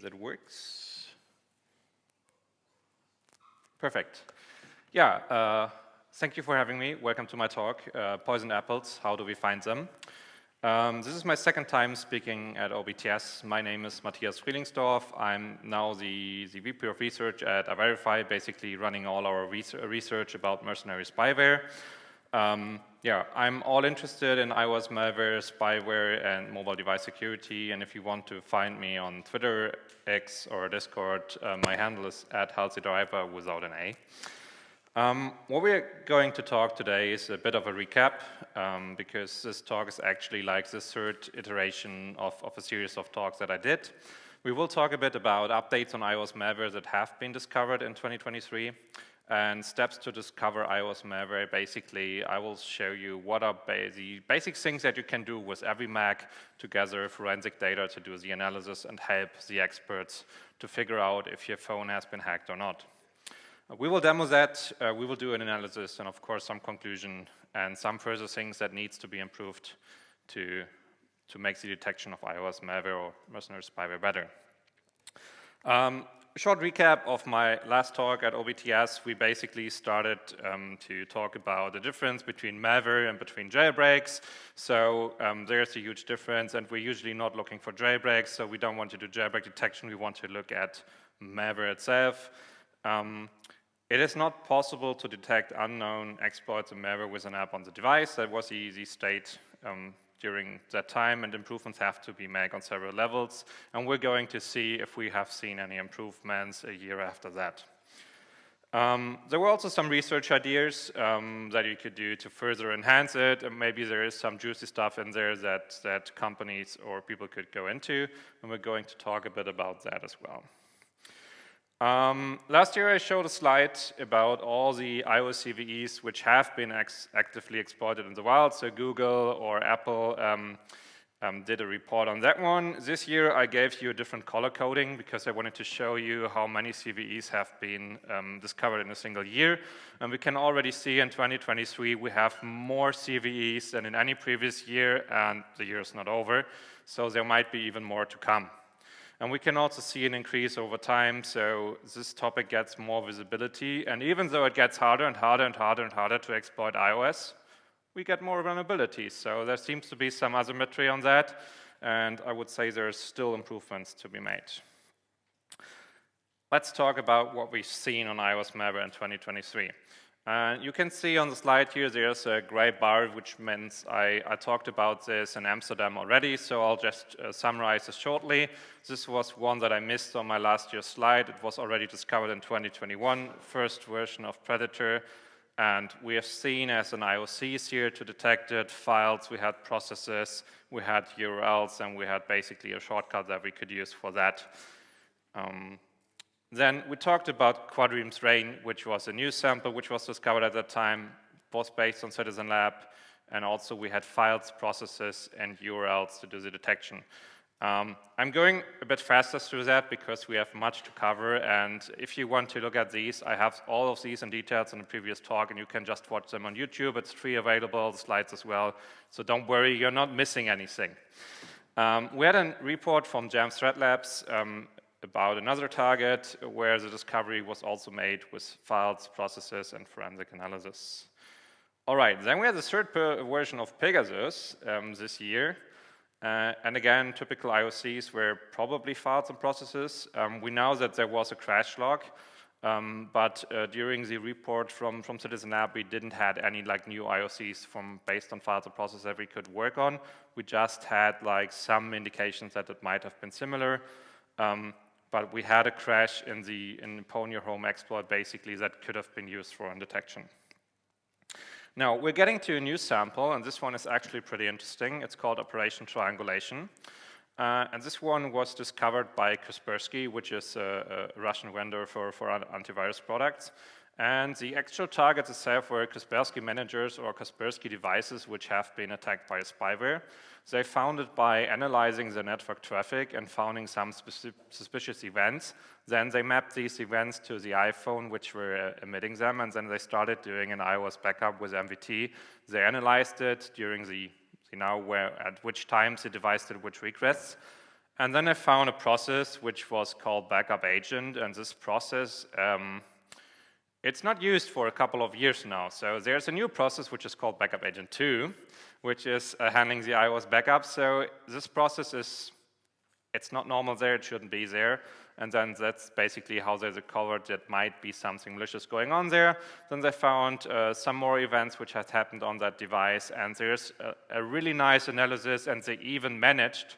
that works. Perfect. Yeah, thank you for having me. Welcome to my talk, Poisoned Apples, How Do We Find Them? This is my second time speaking at OBTS. My name is Matthias Frielingsdorf. I'm now the VP of Research at iVerify, basically running all our research about mercenary spyware. Yeah, I'm all interested in iOS malware, spyware, and mobile device security. And if you want to find me on Twitter, X, or Discord, my handle is @halsey_driver without an A. What we're going to talk today is a bit of a recap, because this talk is actually like the third iteration of a series of talks that I did. We will talk a bit about updates on iOS malware that have been discovered in 2023, and steps to discover iOS malware. Basically, I will show you what are the basic things that you can do with every Mac to gather forensic data to do the analysis and help the experts to figure out if your phone has been hacked or not. We will demo that, we will do an analysis, and of course some conclusion and some further things that needs to be improved to make the detection of iOS malware or mercenary spyware better. Short recap of my last talk at OBTS. We basically started to talk about the difference between malware and between jailbreaks. So there's a huge difference, and we're usually not looking for jailbreaks, so we don't want to do jailbreak detection. We want to look at malware itself. It is not possible to detect unknown exploits and malware with an app on the device. That was the easy state during that time, and improvements have to be made on several levels. And we're going to see if we have seen any improvements a year after that. There were also some research ideas that you could do to further enhance it, and maybe there is some juicy stuff in there that companies or people could go into, and we're going to talk a bit about that as well. Last year I showed a slide about all the iOS CVEs which have been actively exploited in the wild, so Google or Apple did a report on that one. This year I gave you a different color coding because I wanted to show you how many CVEs have been discovered in a single year. And we can already see in 2023 we have more CVEs than in any previous year, and the year is not over, so there might be even more to come. And we can also see an increase over time, so this topic gets more visibility. And even though it gets harder and harder and harder and harder to exploit iOS, we get more vulnerabilities. So there seems to be some asymmetry on that, and I would say there's still improvements to be made. Let's talk about what we've seen on iOS malware in 2023. You can see on the slide here, there's a gray bar, which means I talked about this in Amsterdam already, so I'll just summarize this shortly. This was one that I missed on my last year's slide. It was already discovered in 2021, first version of Predator, and we have seen as an IOCs here to detect it, files, we had processes, we had URLs, and we had basically a shortcut that we could use for that. Then we talked about Quadream Reign, which was a new sample which was discovered at that time, was based on Citizen Lab, and also we had files, processes, and URLs to do the detection. I'm going a bit faster through that because we have much to cover, and if you want to look at these, I have all of these in details in the previous talk, and you can just watch them on YouTube. It's free available, the slides as well, so don't worry, you're not missing anything. We had a report from Jam Threat Labs about another target where the discovery was also made with files, processes, and forensic analysis. All right, then we had the third version of Pegasus this year. And again, typical IOCs were probably files and processes. We know that there was a crash log, but during the report from Citizen Lab, we didn't have any new IOCs based on files and processes that we could work on. We just had some indications that it might have been similar. But we had a crash in the Pwn Your Home exploit, basically, that could have been used for detection. Now, we're getting to a new sample, and this one is actually pretty interesting. It's called Operation Triangulation. And this one was discovered by Kaspersky, which is a Russian vendor for antivirus products. And the actual targets itself were Kaspersky managers or Kaspersky devices which have been attacked by a spyware. They found it by analyzing the network traffic and finding some suspicious events. Then they mapped these events to the iPhone which were emitting them, and then they started doing an iOS backup with MVT. They analyzed it during at which times the device did which requests. And then I found a process which was called backup agent, and this process, it's not used for a couple of years now. So there's a new process which is called backup agent 2, which is handling the iOS backup. So this process is, it's not normal there, it shouldn't be there. And then that's basically how they discovered that might be something malicious going on there. Then they found some more events which had happened on that device, and there's a really nice analysis, and they even managed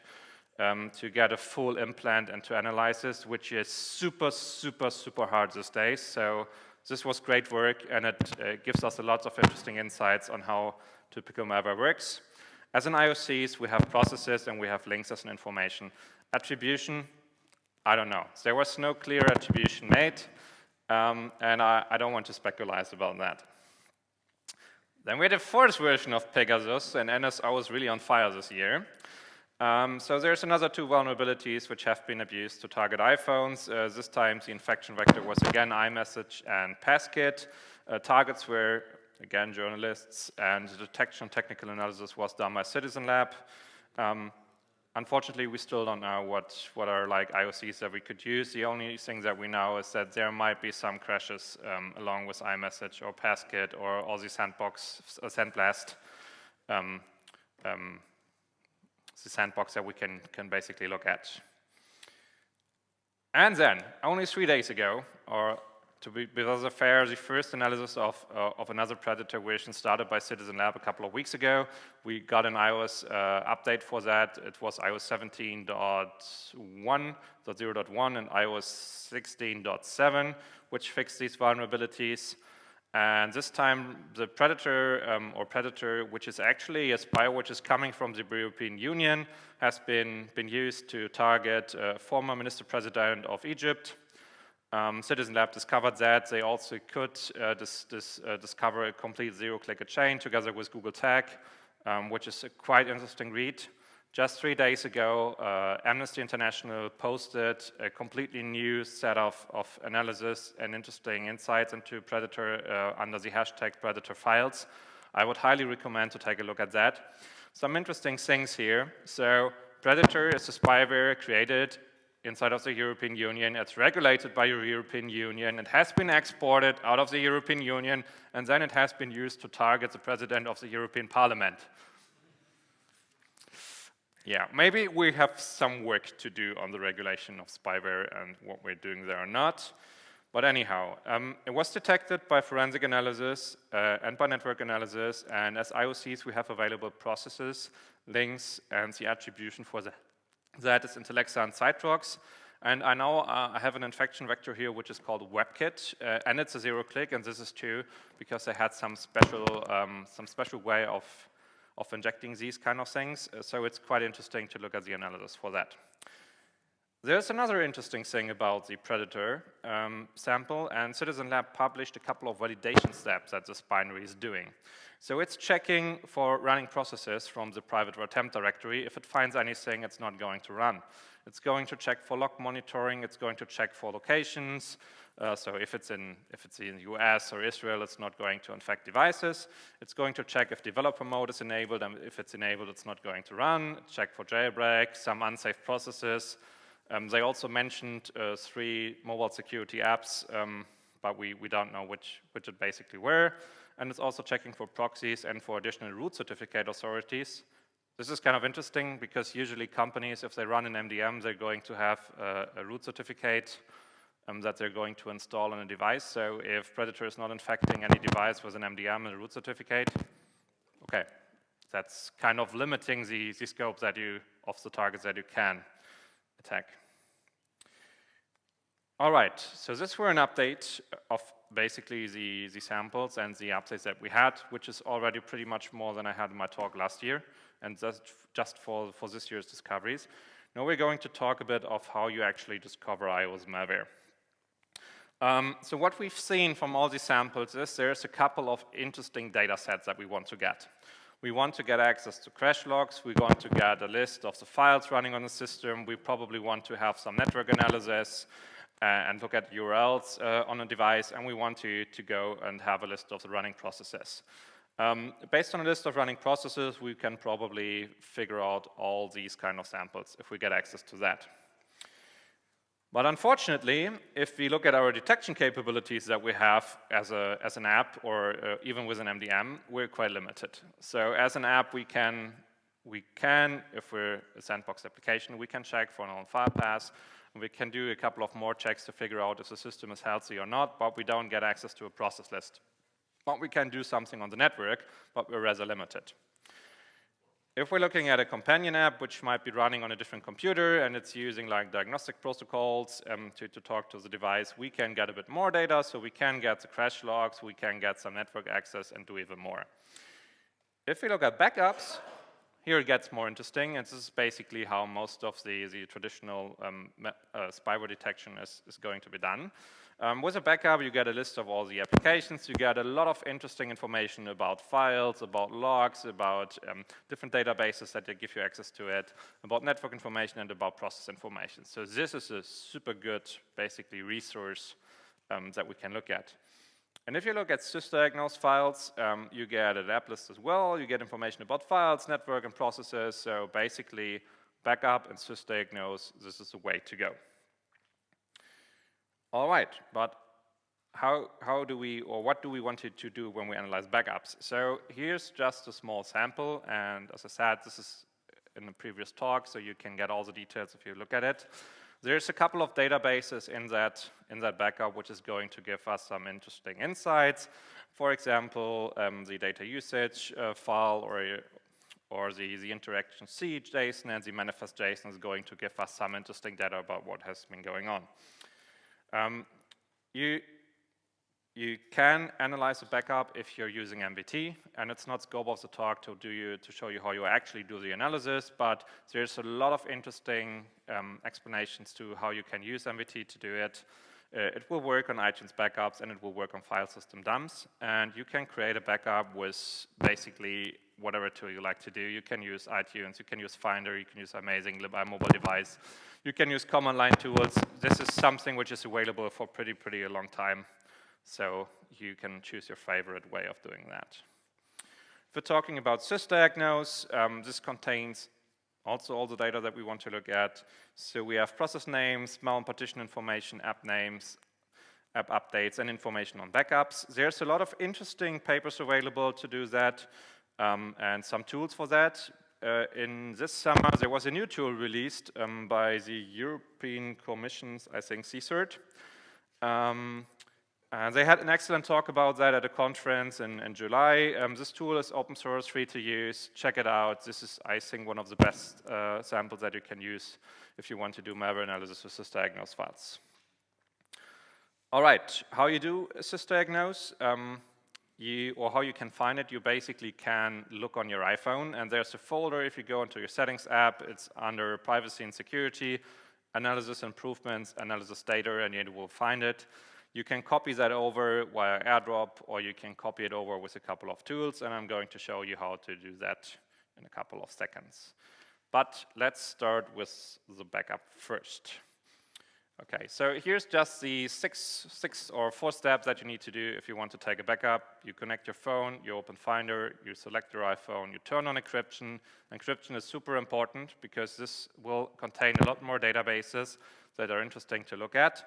to get a full implant and to analyze this, which is super, super, super hard these days. So this was great work, and it gives us a lot of interesting insights on how typical malware works. As in IOCs, we have processes and we have links as an information. Attribution, I don't know. There was no clear attribution made, and I don't want to speculate about that. Then we had a fourth version of Pegasus, and NSO is really on fire this year. So there's another 2 vulnerabilities which have been abused to target iPhones. This time the infection vector was again iMessage and passkit. Targets were again journalists, and the detection technical analysis was done by Citizen Lab. Unfortunately, we still don't know what are like IOCs that we could use. The only thing that we know is that there might be some crashes along with iMessage or passkit or all these sandblast. The sandbox that we can basically look at. And then, only 3 days ago, or to be fair, the first analysis of another predator version started by Citizen Lab a couple of weeks ago. We got an iOS update for that. It was iOS 17.1.0.1 and iOS 16.7, which fixed these vulnerabilities. And this time, the predator, which is actually a spyware which is coming from the European Union, has been used to target former Minister President of Egypt. Citizen Lab discovered that. They also could discover a complete zero-click chain together with Google Tag, which is a quite interesting read. Just 3 days ago, Amnesty International posted a completely new set of analysis and interesting insights into Predator under the hashtag Predator Files. I would highly recommend to take a look at that. Some interesting things here. So Predator is a spyware created inside of the European Union. It's regulated by the European Union. It has been exported out of the European Union, and then it has been used to target the President of the European Parliament. Yeah, maybe we have some work to do on the regulation of spyware and what we're doing there or not. But anyhow, it was detected by forensic analysis and by network analysis, and as IOCs we have available processes, links, and the attribution for that is Intellexa and Citrox. And I know I have an infection vector here which is called WebKit, and it's a zero-click, and this is true because they had some special way of injecting these kind of things, so it's quite interesting to look at the analysis for that. There's another interesting thing about the Predator sample, and Citizen Lab published a couple of validation steps that this binary is doing. So it's checking for running processes from the private attempt directory. If it finds anything, it's not going to run. It's going to check for log monitoring, it's going to check for locations. So if it's in the US or Israel, it's not going to infect devices. It's going to check if developer mode is enabled, and if it's enabled, it's not going to run. Check for jailbreak, some unsafe processes. They also mentioned 3 mobile security apps, but we don't know which it basically were. And it's also checking for proxies and for additional root certificate authorities. This is kind of interesting because usually companies, if they run an MDM, they're going to have a root certificate that they're going to install on a device. So if Predator is not infecting any device with an MDM and a root certificate, okay, that's kind of limiting the scope of the targets that you can attack. All right, so this were an update of basically the samples and the updates that we had, which is already pretty much more than I had in my talk last year, and that's just for this year's discoveries. Now we're going to talk a bit of how you actually discover iOS malware. So what we've seen from all these samples is there's a couple of interesting data sets that we want to get. We want to get access to crash logs, we want to get a list of the files running on the system, we probably want to have some network analysis and look at URLs on a device, and we want to go and have a list of the running processes. Based on a list of running processes, we can probably figure out all these kind of samples if we get access to that. But unfortunately, if we look at our detection capabilities that we have as an app or even with an MDM, we're quite limited. So as an app, we can, if we're a sandbox application, we can check for known file paths. We can do a couple of more checks to figure out if the system is healthy or not, but we don't get access to a process list. But we can do something on the network, but we're rather limited. If we're looking at a companion app, which might be running on a different computer, and it's using like diagnostic protocols to talk to the device, we can get a bit more data, so we can get the crash logs, we can get some network access and do even more. If we look at backups, here it gets more interesting, and this is basically how most of the traditional spyware detection is going to be done. With a backup, you get a list of all the applications, you get a lot of interesting information about files, about logs, about different databases that give you access to it, about network information and about process information. So this is a super good, basically, resource that we can look at. And if you look at sysdiagnose files, you get an app list as well, you get information about files, network, and processes, so basically, backup and sysdiagnose, this is the way to go. All right, but how do we, or what do we want to do when we analyze backups? So here's just a small sample, and as I said, this is in the previous talk, so you can get all the details if you look at it. There's a couple of databases in that backup which is going to give us some interesting insights. For example, the data usage file or the interaction C JSON and the manifest JSON is going to give us some interesting data about what has been going on. You can analyze a backup if you're using MVT, and it's not scope of the talk to show you how you actually do the analysis, but there's a lot of interesting explanations to how you can use MVT to do it. It will work on iTunes backups, and it will work on file system dumps, and you can create a backup with basically whatever tool you like to do. You can use iTunes, you can use Finder, you can use Amazing mobile device, you can use command line tools. This is something which is available for pretty a long time, so you can choose your favorite way of doing that. If we're talking about sysdiagnose, this contains also all the data that we want to look at. So we have process names, malware partition information, app names, app updates, and information on backups. There's a lot of interesting papers available to do that, and some tools for that. In this summer, there was a new tool released by the European Commission's, I think, CSERT. They had an excellent talk about that at a conference in July. This tool is open source, free to use. Check it out. This is, I think, one of the best samples that you can use if you want to do malware analysis with sysdiagnose files. All right, how you do sysdiagnose? Or how you can find it, you basically can look on your iPhone, and there's a folder. If you go into your settings app, it's under privacy and security, analysis improvements, analysis data, and you will find it. You can copy that over via AirDrop, or you can copy it over with a couple of tools, and I'm going to show you how to do that in a couple of seconds. But let's start with the backup first. Okay, so here's just the six or four steps that you need to do if you want to take a backup. You connect your phone, you open Finder, you select your iPhone, you turn on encryption. Encryption is super important because this will contain a lot more databases that are interesting to look at.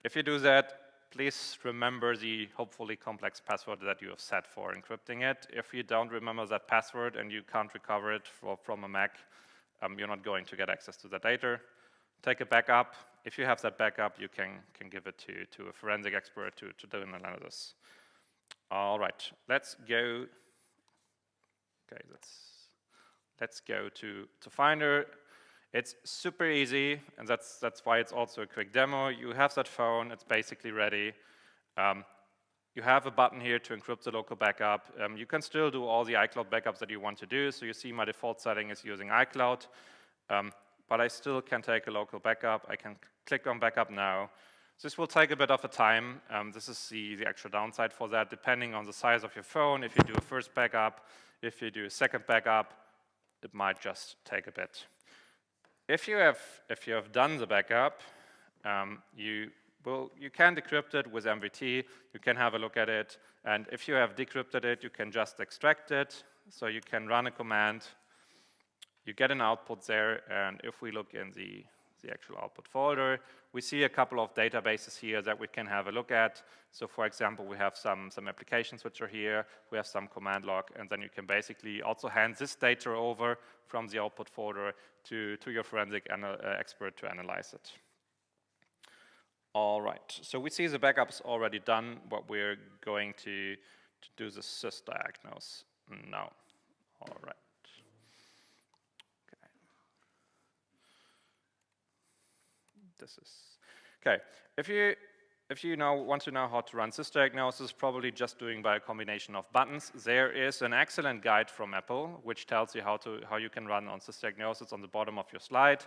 If you do that, please remember the hopefully complex password that you have set for encrypting it. If you don't remember that password and you can't recover it from a Mac, you're not going to get access to the data. Take a backup. If you have that backup, you can give it to a forensic expert to do an analysis. All right, let's go. Okay, let's go to Finder. It's super easy, and that's why it's also a quick demo. You have that phone, it's basically ready. You have a button here to encrypt the local backup. You can still do all the iCloud backups that you want to do. So you see my default setting is using iCloud, but I still can take a local backup. I can click on backup now. This will take a bit of a time. This is the actual downside for that, depending on the size of your phone. If you do a first backup, if you do a second backup, it might just take a bit. If you have done the backup, you you can decrypt it with MVT, you can have a look at it, and if you have decrypted it, you can just extract it, so you can run a command, you get an output there, and if we look in the actual output folder, we see a couple of databases here that we can have a look at. So for example, we have some applications which are here, we have some command log, and then you can basically also hand this data over from the output folder to your forensic expert to analyze it. All right, so we see the backup is already done, but we're going to do the sysdiagnose now. All right. Okay. This is okay. If you now want to know how to run sysdiagnosis, probably just doing by a combination of buttons. There is an excellent guide from Apple which tells you how you can run on sysdiagnosis on the bottom of your slide.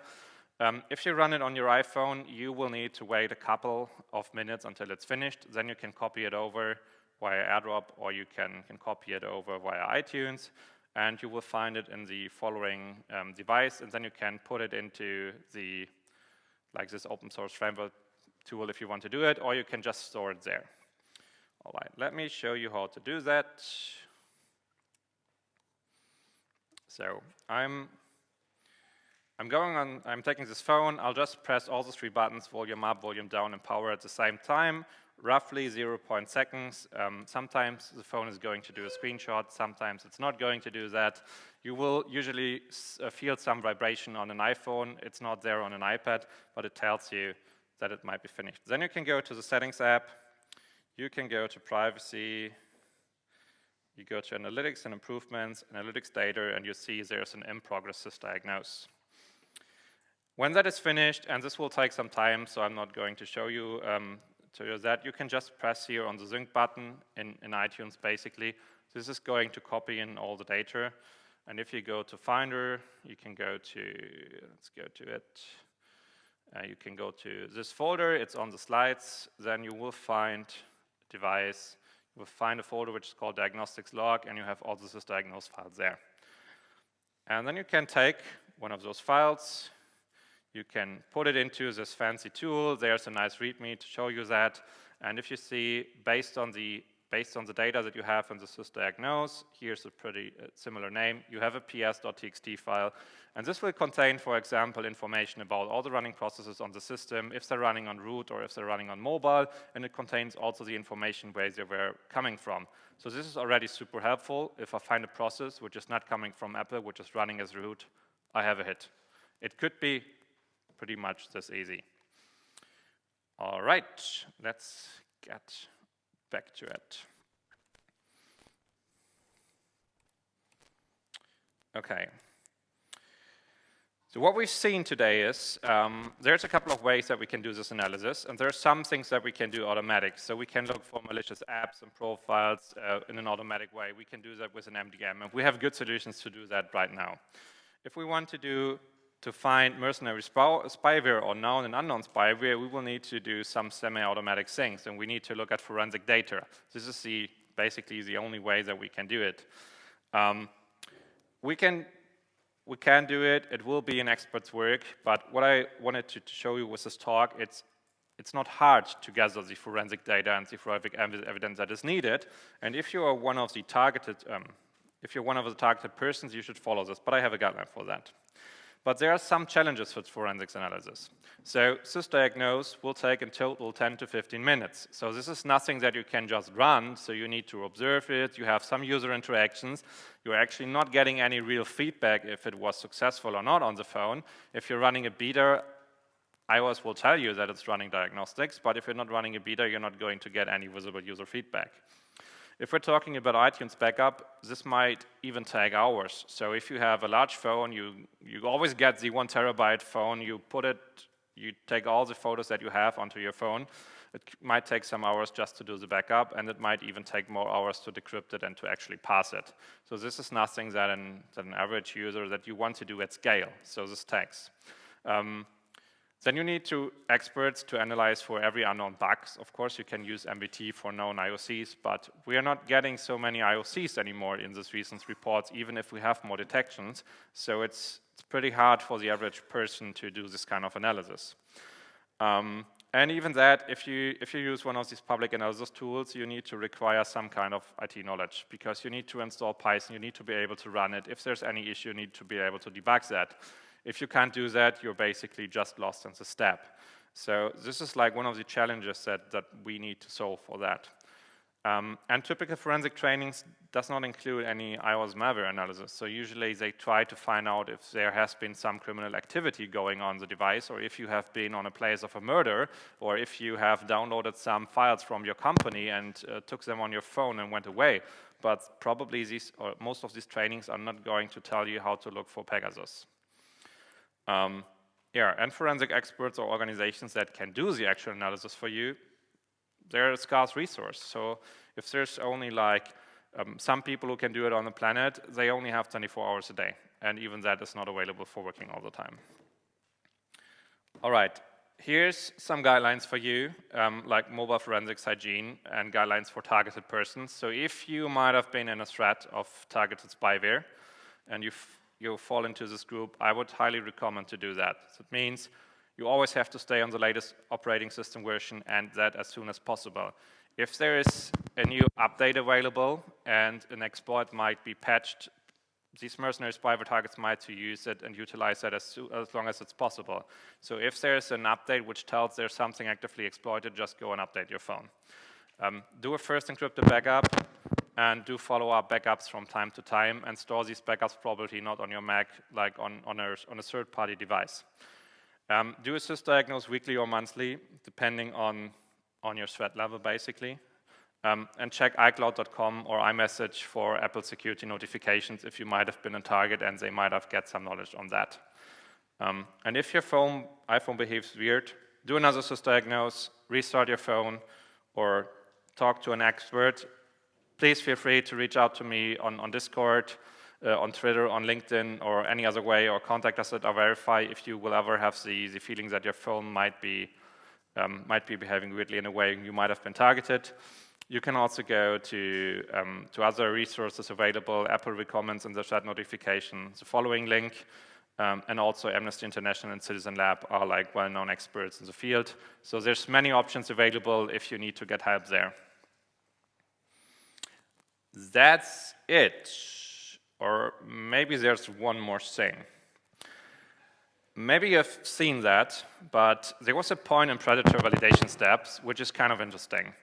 If you run it on your iPhone, you will need to wait a couple of minutes until it's finished. Then you can copy it over via AirDrop, or you can copy it over via iTunes, and you will find it in the following device, and then you can put it into this open source framework tool if you want to do it, or you can just store it there. All right, let me show you how to do that. So I'm taking this phone, I'll just press all the three buttons, volume up, volume down, and power at the same time, roughly 0.0 seconds. Sometimes the phone is going to do a screenshot, sometimes it's not going to do that. You will usually feel some vibration on an iPhone. It's not there on an iPad, but it tells you that it might be finished. Then you can go to the Settings app, you can go to Privacy, you go to Analytics and Improvements, Analytics Data, and you see there's an in-progress sysdiagnose. When that is finished, and this will take some time, so I'm not going to show you that, you can just press here on the sync button in iTunes, basically. This is going to copy in all the data. And if you go to Finder, you can go to, let's go to it. You can go to this folder, it's on the slides. Then you will find device, you will find a folder which is called diagnostics log, and you have all the sysdiagnose files there. And then you can take one of those files, you can put it into this fancy tool. There's a nice README to show you that. And if you see, based on the data that you have in the sysdiagnose, here's a pretty similar name. You have a ps.txt file. And this will contain, for example, information about all the running processes on the system, if they're running on root or if they're running on mobile. And it contains also the information where they were coming from. So this is already super helpful. If I find a process which is not coming from Apple, which is running as root, I have a hit. It could be pretty much this easy. All right, let's get back to it. Okay. So what we've seen today is there's a couple of ways that we can do this analysis, and there are some things that we can do automatic. So we can look for malicious apps and profiles in an automatic way. We can do that with an MDM, and we have good solutions to do that right now. If we want to find mercenary spyware or known and unknown spyware, we will need to do some semi-automatic things, and we need to look at forensic data. This is basically the only way that we can do it. We can do it. It will be an expert's work, but what I wanted to show you with this talk, it's not hard to gather the forensic data and the forensic evidence that is needed. And if you are one of the targeted, persons, you should follow this. But I have a guideline for that. But there are some challenges with forensics analysis. So sysdiagnose will take in total 10 to 15 minutes. So this is nothing that you can just run, so you need to observe it, you have some user interactions, you're actually not getting any real feedback if it was successful or not on the phone. If you're running a beta, iOS will tell you that it's running diagnostics, but if you're not running a beta, you're not going to get any visible user feedback. If we're talking about iTunes backup, this might even take hours. So if you have a large phone, you always get the 1 terabyte phone, you take all the photos that you have onto your phone. It might take some hours just to do the backup, and it might even take more hours to decrypt it and to actually pass it. So this is nothing that an average user that you want to do at scale. So this takes. Then you need experts to analyze for every unknown bugs. Of course, you can use MVT for known IOCs, but we are not getting so many IOCs anymore in these recent reports, even if we have more detections. So it's pretty hard for the average person to do this kind of analysis. And even that, if you use one of these public analysis tools, you need to require some kind of IT knowledge, because you need to install Python, you need to be able to run it. If there's any issue, you need to be able to debug that. If you can't do that, you're basically just lost in the step. So this is like one of the challenges that we need to solve for that. And typical forensic trainings does not include any iOS malware analysis. So usually they try to find out if there has been some criminal activity going on the device, or if you have been on a place of a murder, or if you have downloaded some files from your company and took them on your phone and went away. But probably most of these trainings are not going to tell you how to look for Pegasus. Yeah, and forensic experts or organizations that can do the actual analysis for you, they're a scarce resource. So if there's only like some people who can do it on the planet, they only have 24 hours a day. And even that is not available for working all the time. All right, here's some guidelines for you, like mobile forensics hygiene and guidelines for targeted persons. So if you might have been in a threat of targeted spyware and you fall into this group, I would highly recommend to do that. So it means you always have to stay on the latest operating system version, and that as soon as possible. If there is a new update available and an exploit might be patched, these mercenary spyware targets might use it and utilize that as long as it's possible. So if there's an update which tells there's something actively exploited, just go and update your phone. Do a first encrypted backup, and do follow-up backups from time to time, and store these backups probably not on your Mac, like on a third-party device. Do a sysdiagnose weekly or monthly, depending on your threat level, basically. And check iCloud.com or iMessage for Apple security notifications if you might have been a target and they might have get some knowledge on that. And if your iPhone behaves weird, do another sysdiagnose, restart your phone, or talk to an expert. Please feel free to reach out to me on Discord, on Twitter, on LinkedIn, or any other way, or contact us at our Verify if you will ever have the feeling that your phone might be behaving weirdly in a way you might have been targeted. You can also go to other resources available. Apple recommends in the chat notification the following link, and also Amnesty International and Citizen Lab are like well-known experts in the field. So there's many options available if you need to get help there. That's it. Or maybe there's one more thing. Maybe you've seen that, but there was a point in Predator validation steps which is kind of interesting.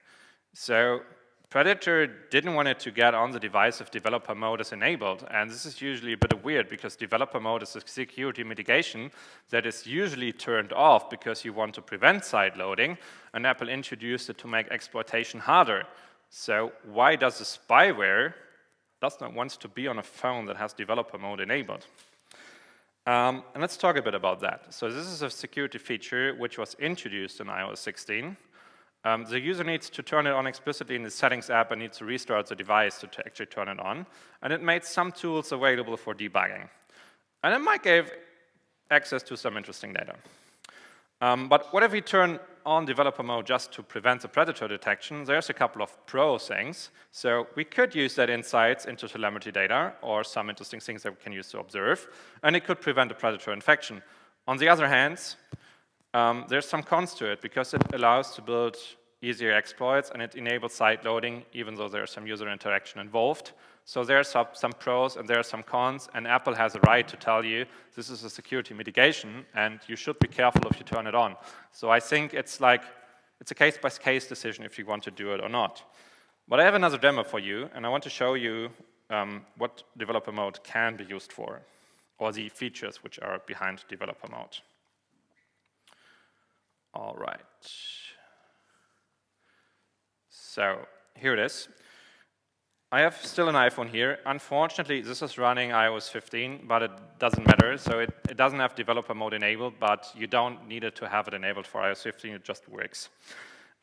So Predator didn't want it to get on the device if developer mode is enabled, and this is usually a bit weird because developer mode is a security mitigation that is usually turned off because you want to prevent side loading, and Apple introduced it to make exploitation harder. So why does the spyware does not want to be on a phone that has developer mode enabled? And let's talk a bit about that. So this is a security feature which was introduced in iOS 16. The user needs to turn it on explicitly in the settings app and needs to restart the device to actually turn it on. And it made some tools available for debugging. And it might give access to some interesting data. But what if we turn on developer mode just to prevent the predator detection? There's a couple of pro things. So we could use that insights into telemetry data or some interesting things that we can use to observe, and it could prevent a predator infection. On the other hand, there's some cons to it because it allows to build easier exploits and it enables side loading even though there's some user interaction involved. So there are some pros and there are some cons, and Apple has a right to tell you this is a security mitigation and you should be careful if you turn it on. So I think it's a case-by-case decision if you want to do it or not. But I have another demo for you, and I want to show you what developer mode can be used for, or the features which are behind developer mode. All right. So here it is. I have still an iPhone here. Unfortunately, this is running iOS 15, but it doesn't matter. So it doesn't have developer mode enabled, but you don't need it to have it enabled for iOS 15. It just works.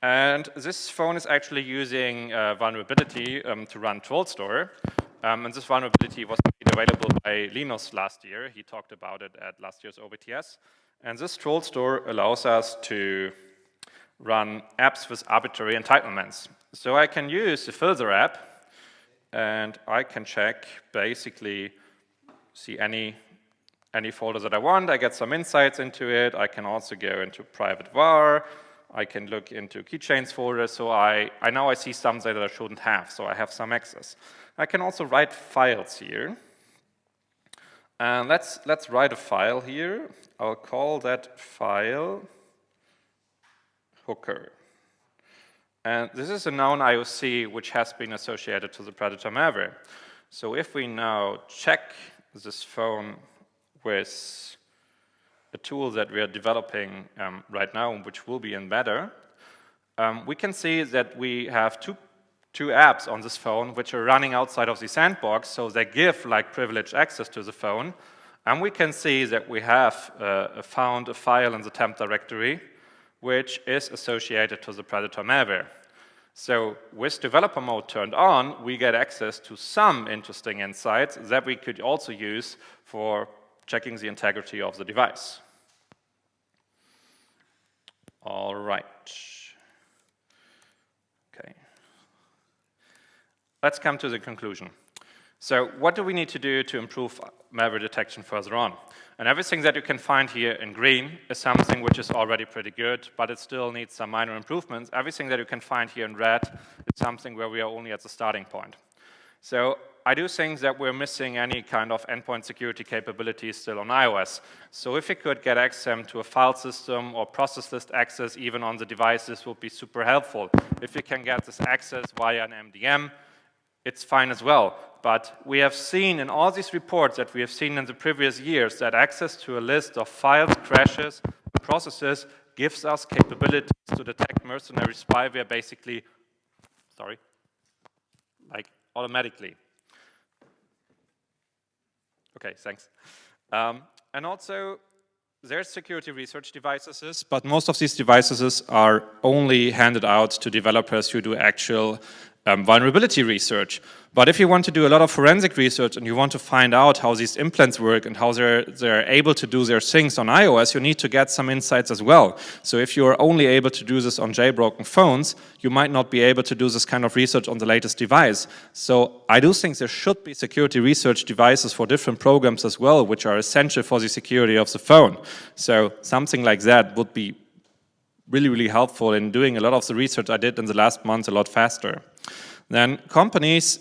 And this phone is actually using vulnerability to run TrollStore. And this vulnerability was made available by Linus last year. He talked about it at last year's OBTS. And this TrollStore allows us to run apps with arbitrary entitlements. So I can use the Filter app, and I can check, basically, see any folder that I want. I get some insights into it. I can also go into private var. I can look into keychains folder, so I now I see something that I shouldn't have, so I have some access. I can also write files here. And let's write a file here. I'll call that file hooker. And this is a known IOC which has been associated to the predator malware. So if we now check this phone with a tool that we are developing right now, which will be in beta, we can see that we have two apps on this phone which are running outside of the sandbox, so they give like privileged access to the phone. And we can see that we have found a file in the temp directory which is associated to the predator malware. So with developer mode turned on, we get access to some interesting insights that we could also use for checking the integrity of the device. All right. Okay. Let's come to the conclusion. So what do we need to do to improve malware detection further on? And everything that you can find here in green is something which is already pretty good, but it still needs some minor improvements. Everything that you can find here in red is something where we are only at the starting point. So I do think that we're missing any kind of endpoint security capabilities still on iOS. So if we could get access to a file system or process list access even on the device, this would be super helpful. If we can get this access via an MDM, it's fine as well. But we have seen in all these reports that we have seen in the previous years that access to a list of files, crashes, processes gives us capabilities to detect mercenary spyware basically, like automatically. Okay, thanks. And also, there's security research devices, but most of these devices are only handed out to developers who do actual vulnerability research. But if you want to do a lot of forensic research and you want to find out how these implants work and how they're able to do their things on iOS, you need to get some insights as well. So if you're only able to do this on jailbroken phones, you might not be able to do this kind of research on the latest device. So I do think there should be security research devices for different programs as well, which are essential for the security of the phone. So something like that would be really, really helpful in doing a lot of the research I did in the last month a lot faster. Then companies,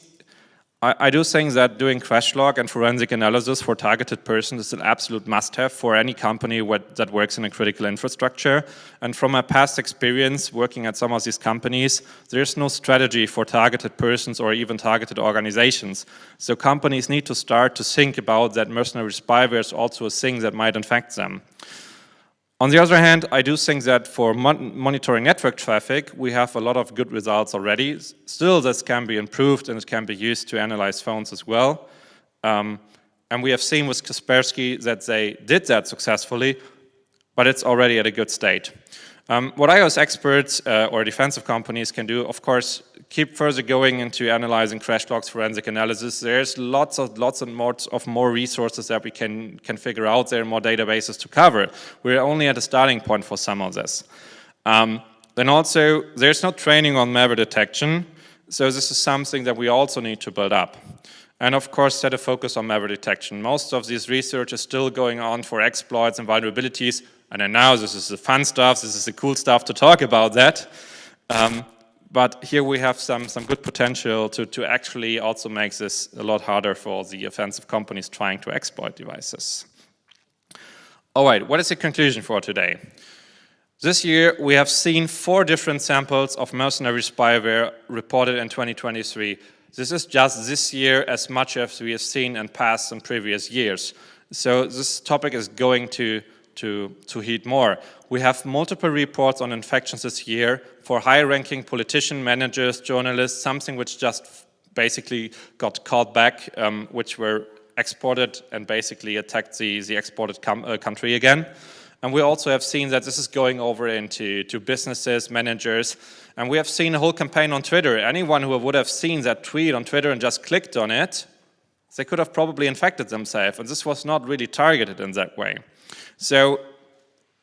I do think that doing crash log and forensic analysis for targeted persons is an absolute must-have for any company that works in a critical infrastructure. And from my past experience working at some of these companies, there's no strategy for targeted persons or even targeted organizations. So companies need to start to think about that mercenary spyware is also a thing that might infect them. On the other hand, I do think that for monitoring network traffic, we have a lot of good results already. Still, this can be improved and it can be used to analyze phones as well. And we have seen with Kaspersky that they did that successfully, but it's already at a good state. What iOS experts or defensive companies can do, of course, keep further going into analyzing crash logs, forensic analysis. There's lots and more resources that we can figure out. There are more databases to cover. We're only at a starting point for some of this. Then also, there's no training on malware detection. So this is something that we also need to build up. And of course, set a focus on malware detection. Most of this research is still going on for exploits and vulnerabilities. And then now this is the fun stuff, this is the cool stuff to talk about that. But here we have some good potential to actually also make this a lot harder for the offensive companies trying to exploit devices. All right, what is the conclusion for today? This year we have seen 4 different samples of mercenary spyware reported in 2023. This is just this year as much as we have seen in past and previous years. So this topic is going to heat more. We have multiple reports on infections this year for high-ranking politicians, managers, journalists, something which just basically got called back, which were exported and basically attacked the exported country again. And we also have seen that this is going over into businesses, managers, and we have seen a whole campaign on Twitter. Anyone who would have seen that tweet on Twitter and just clicked on it, they could have probably infected themselves, and this was not really targeted in that way. So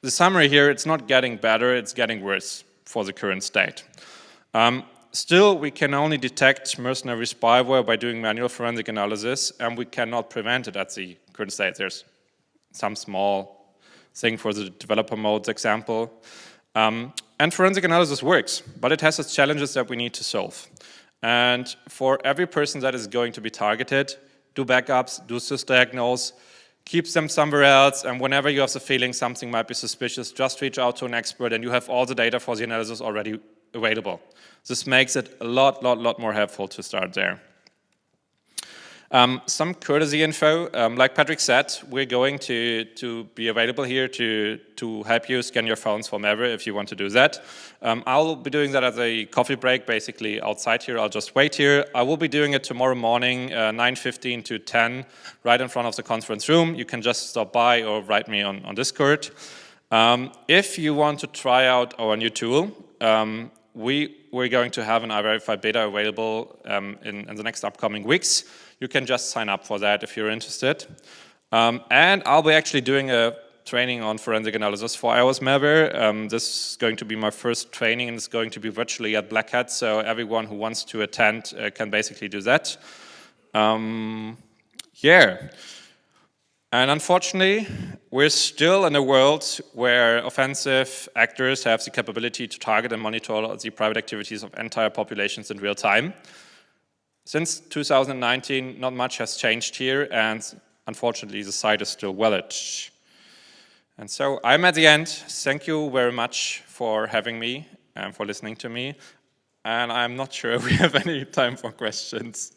the summary here, it's not getting better, it's getting worse for the current state. Still, we can only detect mercenary spyware by doing manual forensic analysis, and we cannot prevent it at the current state. There's some small thing for the developer modes example. And forensic analysis works, but it has its challenges that we need to solve. And for every person that is going to be targeted, do backups, do sysdiagnose, keep them somewhere else, and whenever you have the feeling something might be suspicious, just reach out to an expert and you have all the data for the analysis already available. This makes it a lot more helpful to start there. Some courtesy info, like Patrick said, we're going to be available here to help you scan your phones for malware if you want to do that. I'll be doing that as a coffee break, basically outside here. I'll just wait here. I will be doing it tomorrow morning, 9:15 to 10, right in front of the conference room. You can just stop by or write me on Discord. If you want to try out our new tool, we're going to have an iVerified beta available in the next upcoming weeks. You can just sign up for that if you're interested. And I'll be actually doing a training on forensic analysis for iOS malware. This is going to be my first training, and it's going to be virtually at Black Hat, so everyone who wants to attend can basically do that. Yeah. And unfortunately, we're still in a world where offensive actors have the capability to target and monitor the private activities of entire populations in real time. Since 2019, not much has changed here, and unfortunately, the site is still valid. And so I'm at the end. Thank you very much for having me and for listening to me. And I'm not sure if we have any time for questions.